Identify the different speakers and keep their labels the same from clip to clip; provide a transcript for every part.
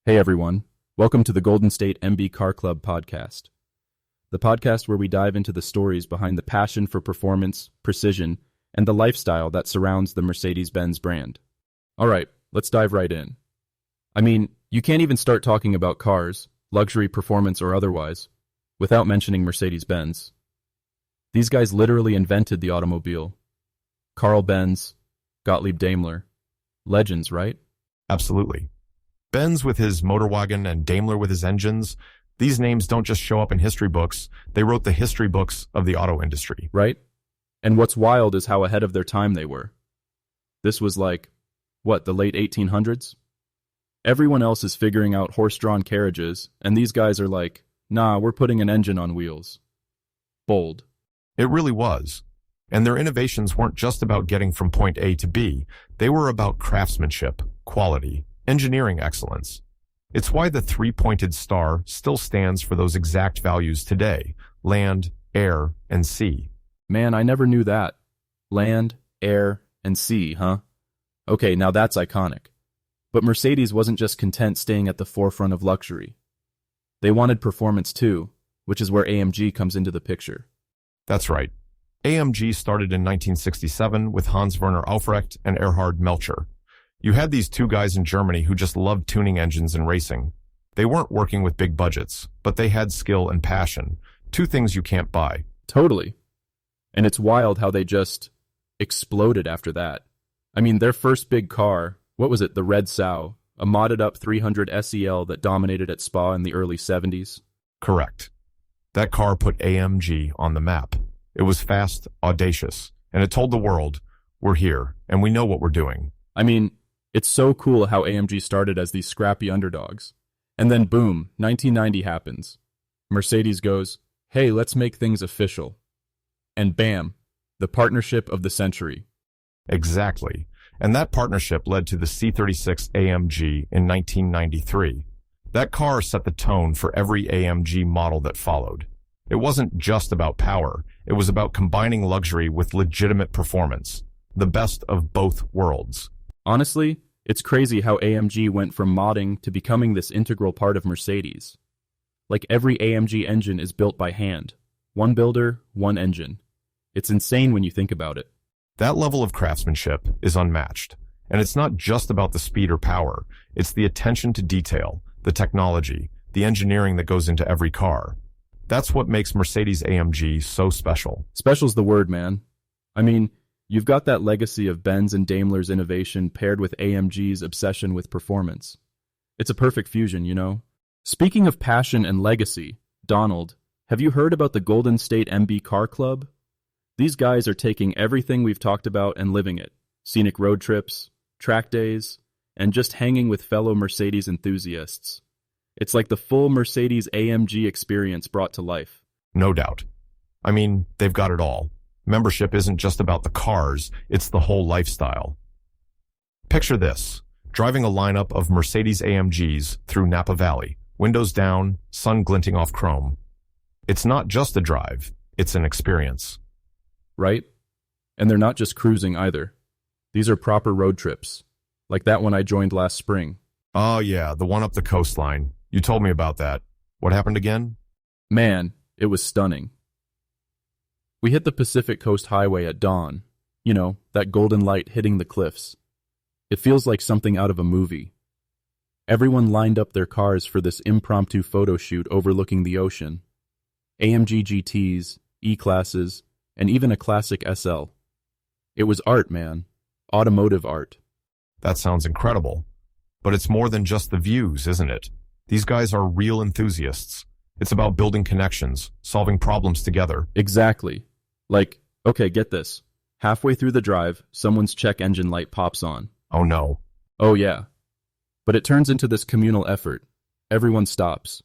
Speaker 1: Hey everyone, welcome to the Golden State MB Car Club podcast. The podcast where we dive into the stories behind the passion for performance, precision, and the lifestyle that surrounds the Mercedes-Benz brand. All right, let's dive right in. I mean, you can't even start talking about cars, luxury, performance, or otherwise, without mentioning Mercedes-Benz. These guys literally invented the automobile. Carl Benz, Gottlieb Daimler. Legends, right?
Speaker 2: Absolutely. Benz with his motorwagen and Daimler with his engines, these names don't just show up in history books, they wrote the history books of the auto industry.
Speaker 1: Right? And what's wild is how ahead of their time they were. This was like, the late 1800s? Everyone else is figuring out horse-drawn carriages, and these guys are like, nah, we're putting an engine on wheels. Bold.
Speaker 2: It really was. And their innovations weren't just about getting from point A to B, they were about craftsmanship, quality, engineering excellence. It's why the three-pointed star still stands for those exact values today: land, air, and sea.
Speaker 1: Man, I never knew that. Land, air, and sea, huh? Okay, now that's iconic. But Mercedes wasn't just content staying at the forefront of luxury. They wanted performance too, which is where AMG comes into the picture.
Speaker 2: That's right. AMG started in 1967 with Hans Werner Aufrecht and Erhard Melcher. You had these two guys in Germany who just loved tuning engines and racing. They weren't working with big budgets, but they had skill and passion, two things you can't buy.
Speaker 1: Totally. And it's wild how they just exploded after that. I mean, their first big car, what was it, the Red Sow, a modded-up 300 SEL that dominated at Spa in the early 70s?
Speaker 2: Correct. That car put AMG on the map. It was fast, audacious, and it told the world, we're here, and we know what we're doing.
Speaker 1: I mean, it's so cool how AMG started as these scrappy underdogs. And then boom, 1990 happens. Mercedes goes, hey, let's make things official. And bam, the partnership of the century.
Speaker 2: Exactly. And that partnership led to the C36 AMG in 1993. That car set the tone for every AMG model that followed. It wasn't just about power. It was about combining luxury with legitimate performance. The best of both worlds.
Speaker 1: Honestly, it's crazy how AMG went from modding to becoming this integral part of Mercedes. Like every AMG engine is built by hand. One builder, one engine. It's insane when you think about it.
Speaker 2: That level of craftsmanship is unmatched. And it's not just about the speed or power. It's the attention to detail, the technology, the engineering that goes into every car. That's what makes Mercedes-AMG so special.
Speaker 1: Special's the word, man. I mean, you've got that legacy of Benz and Daimler's innovation paired with AMG's obsession with performance. It's a perfect fusion, you know? Speaking of passion and legacy, Donald, have you heard about the Golden State MB Car Club? These guys are taking everything we've talked about and living it. Scenic road trips, track days, and just hanging with fellow Mercedes enthusiasts. It's like the full Mercedes-AMG experience brought to life.
Speaker 2: No doubt. I mean, they've got it all. Membership isn't just about the cars, it's the whole lifestyle. Picture this, driving a lineup of Mercedes-AMGs through Napa Valley, windows down, sun glinting off chrome. It's not just a drive, it's an experience.
Speaker 1: Right? And they're not just cruising either. These are proper road trips, like that one I joined last spring.
Speaker 2: Oh yeah, the one up the coastline. You told me about that. What happened again?
Speaker 1: Man, it was stunning. We hit the Pacific Coast Highway at dawn. You know, that golden light hitting the cliffs. It feels like something out of a movie. Everyone lined up their cars for this impromptu photo shoot overlooking the ocean. AMG GTs, E-Classes, and even a classic SL. It was art, man. Automotive art.
Speaker 2: That sounds incredible. But it's more than just the views, isn't it? These guys are real enthusiasts. It's about building connections, solving problems together.
Speaker 1: Exactly. Like, okay, get this. Halfway through the drive, someone's check engine light pops on.
Speaker 2: Oh no.
Speaker 1: Oh yeah. But it turns into this communal effort. Everyone stops.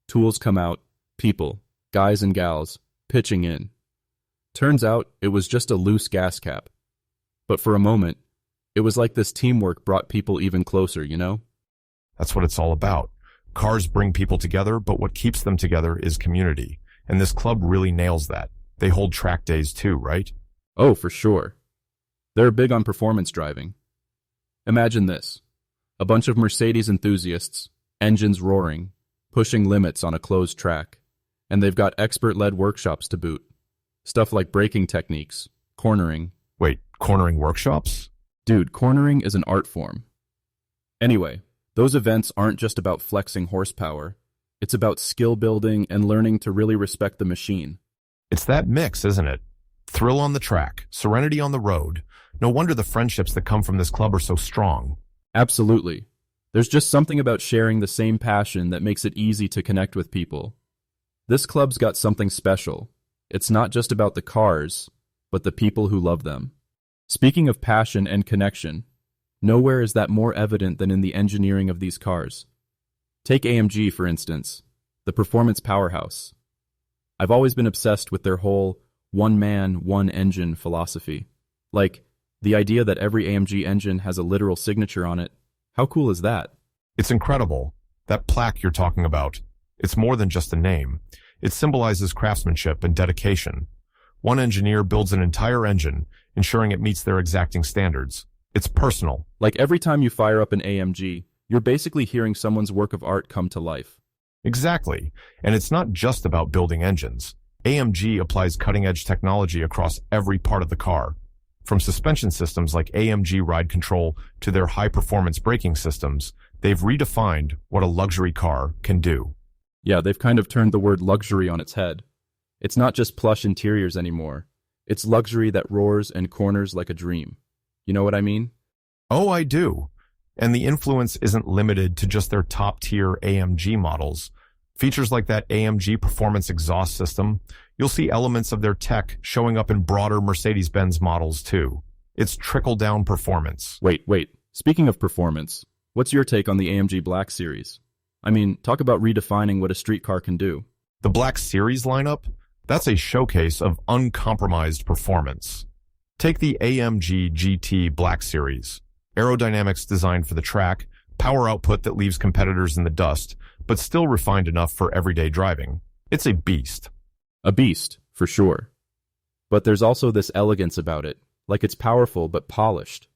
Speaker 1: Tools come out, people, guys and gals, pitching in. Turns out it was just a loose gas cap. But for a moment, it was like this teamwork brought people even closer, you know?
Speaker 2: That's what it's all about. Cars bring people together, but what keeps them together is community. And this club really nails that. They hold track days too, right?
Speaker 1: Oh, for sure. They're big on performance driving. Imagine this. A bunch of Mercedes enthusiasts, engines roaring, pushing limits on a closed track. And they've got expert-led workshops to boot. Stuff like braking techniques, cornering.
Speaker 2: Wait, cornering workshops?
Speaker 1: Dude, cornering is an art form. Anyway, those events aren't just about flexing horsepower. It's about skill building and learning to really respect the machine.
Speaker 2: It's that mix, isn't it? Thrill on the track, serenity on the road. No wonder the friendships that come from this club are so strong.
Speaker 1: Absolutely. There's just something about sharing the same passion that makes it easy to connect with people. This club's got something special. It's not just about the cars, but the people who love them. Speaking of passion and connection, nowhere is that more evident than in the engineering of these cars. Take AMG, for instance, the performance powerhouse. I've always been obsessed with their whole one man, one engine philosophy. Like, the idea that every AMG engine has a literal signature on it. How cool is that?
Speaker 2: It's incredible. That plaque you're talking about. It's more than just a name. It symbolizes craftsmanship and dedication. One engineer builds an entire engine, ensuring it meets their exacting standards. It's personal.
Speaker 1: Like every time you fire up an AMG, you're basically hearing someone's work of art come to life.
Speaker 2: Exactly. And it's not just about building engines. AMG applies cutting-edge technology across every part of the car. From suspension systems like AMG Ride Control to their high-performance braking systems, they've redefined what a luxury car can do.
Speaker 1: Yeah, they've kind of turned the word luxury on its head. It's not just plush interiors anymore. It's luxury that roars and corners like a dream. You know what I mean?
Speaker 2: Oh, I do. And the influence isn't limited to just their top-tier AMG models. Features like that AMG performance exhaust system, you'll see elements of their tech showing up in broader Mercedes-Benz models too. It's trickle-down performance.
Speaker 1: Wait. Speaking of performance, what's your take on the AMG Black Series? I mean, talk about redefining what a street car can do.
Speaker 2: The Black Series lineup? That's a showcase of uncompromised performance. Take the AMG GT Black Series. Aerodynamics designed for the track, power output that leaves competitors in the dust, but still refined enough for everyday driving. It's a beast.
Speaker 1: A beast, for sure. But there's also this elegance about it, like it's powerful but polished.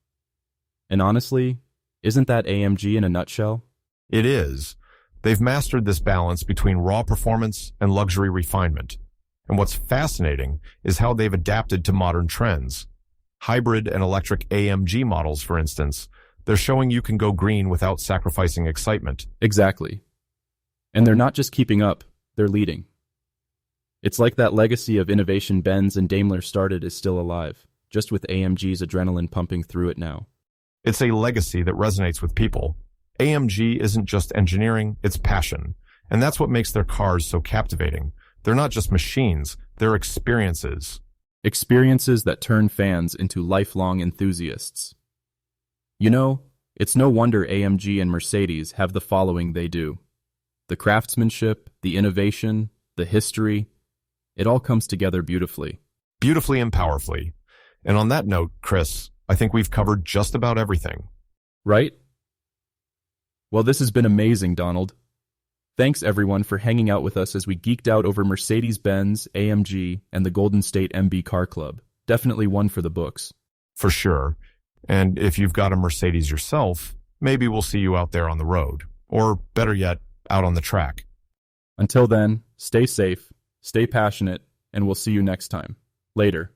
Speaker 1: And honestly, isn't that AMG in a nutshell?
Speaker 2: It is. They've mastered this balance between raw performance and luxury refinement. And what's fascinating is how they've adapted to modern trends. Hybrid and electric AMG models, for instance, they're showing you can go green without sacrificing excitement.
Speaker 1: Exactly. And they're not just keeping up, they're leading. It's like that legacy of innovation Benz and Daimler started is still alive, just with AMG's adrenaline pumping through it now.
Speaker 2: It's a legacy that resonates with people. AMG isn't just engineering, it's passion. And that's what makes their cars so captivating. They're not just machines, they're experiences.
Speaker 1: Experiences that turn fans into lifelong enthusiasts. You know, it's no wonder AMG and Mercedes have the following they do. The craftsmanship, the innovation, the history, it all comes together beautifully.
Speaker 2: Beautifully and powerfully. And on that note, Chris, I think we've covered just about everything.
Speaker 1: Right? Well, this has been amazing, Donald. Thanks everyone for hanging out with us as we geeked out over Mercedes-Benz, AMG, and the Golden State MB Car Club. Definitely one for the books.
Speaker 2: For sure. And if you've got a Mercedes yourself, maybe we'll see you out there on the road. Or better yet, out on the track.
Speaker 1: Until then, stay safe, stay passionate, and we'll see you next time. Later.